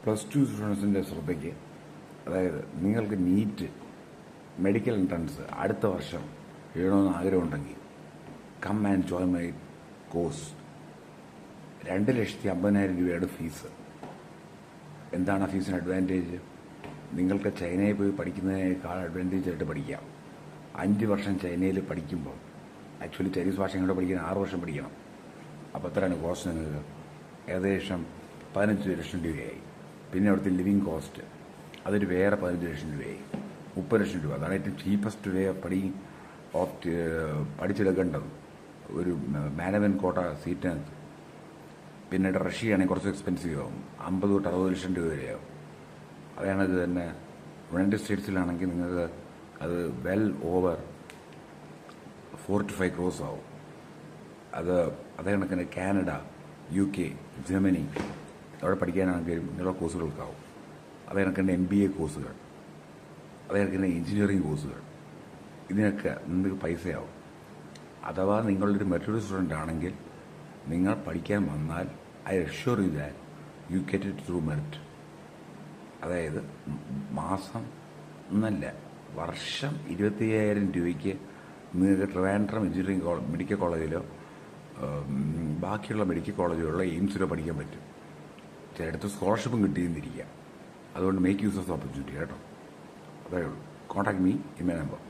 +2 സ്റ്റുഡൻസിൻ്റെ ശ്രദ്ധയ്ക്ക്, അതായത് നിങ്ങൾക്ക് നീറ്റ് മെഡിക്കൽ എൻട്രൻസ് അടുത്ത വർഷം എഴുതണമെന്ന് ആഗ്രഹമുണ്ടെങ്കിൽ come and join my course. 2,50,000 രൂപയുടെ ഫീസ്. എന്താണ് ആ ഫീസിന് അഡ്വാൻറ്റേജ്? നിങ്ങൾക്ക് ചൈനയിൽ പോയി പഠിക്കുന്നതിനേക്കാൾ അഡ്വാൻറ്റേജ് ആയിട്ട് പഠിക്കാം. 5 വർഷം ചൈനയിൽ പഠിക്കുമ്പോൾ ആക്ച്വലി ചൈനീസ് ഭാഷ ഇങ്ങോട്ട് പഠിക്കാൻ 6 വർഷം പഠിക്കണം. അപ്പോൾ എത്രയാണ് കോസ്റ്റ്? നിങ്ങൾക്ക് ഏകദേശം 15 ലക്ഷം രൂപയായി. പിന്നെ അവിടുത്തെ ലിവിങ് കോസ്റ്റ് അതൊരു വേറെ 15 ലക്ഷം രൂപയായി. 30 ലക്ഷം രൂപ. അതാണ് ഏറ്റവും ചീപ്പസ്റ്റ് വേ പഠിച്ചെടുക്കേണ്ടത് ഒരു മാനേജ്മെൻറ്റ് കോട്ട സീറ്റിനകത്ത്. പിന്നീട് റഷ്യയാണെങ്കിൽ കുറച്ച് എക്സ്പെൻസീവ് ആവും, 50 തൊട്ട് 60 ലക്ഷം രൂപ വരെയാവും. അതാണിത് തന്നെ. യുണൈറ്റഡ് സ്റ്റേറ്റ്സിലാണെങ്കിൽ നിങ്ങൾക്ക് അത് വെൽ ഓവർ 4 to 5 crores ആവും. അതേ കണക്കിന് കാനഡ, UK, ജർമ്മനി അവിടെ പഠിക്കാനാണെങ്കിലും ഇങ്ങനെയുള്ള കോഴ്സുകൾക്കാവും. അതേ കണക്കിന് MBA കോഴ്സുകൾ, അതേ കണക്കിന് എഞ്ചിനീയറിംഗ് കോഴ്സുകൾ, ഇതിനൊക്കെ നിങ്ങൾക്ക് പൈസയാവും. അഥവാ നിങ്ങളൊരു മെറിറ്റഡ് സ്റ്റുഡൻ്റ് ആണെങ്കിൽ നിങ്ങൾ പഠിക്കാൻ വന്നാൽ I assure you that you get it through merit. അതായത് മാസം എന്നല്ല, വർഷം 25,000 രൂപയ്ക്ക് നിങ്ങൾക്ക് ട്രിവാൻഡ്രം എഞ്ചിനീയറിംഗ് മെഡിക്കൽ കോളേജിലോ ബാക്കിയുള്ള മെഡിക്കൽ കോളേജുകളിലോ എയിംസിലോ പഠിക്കാൻ പറ്റും. ചിലയിടത്ത് സ്കോളർഷിപ്പും കിട്ടിയെന്നിരിക്കുക. അതുകൊണ്ട് make use of the opportunity കേട്ടോ. അതേ ഉള്ളൂ. Contact me in my number.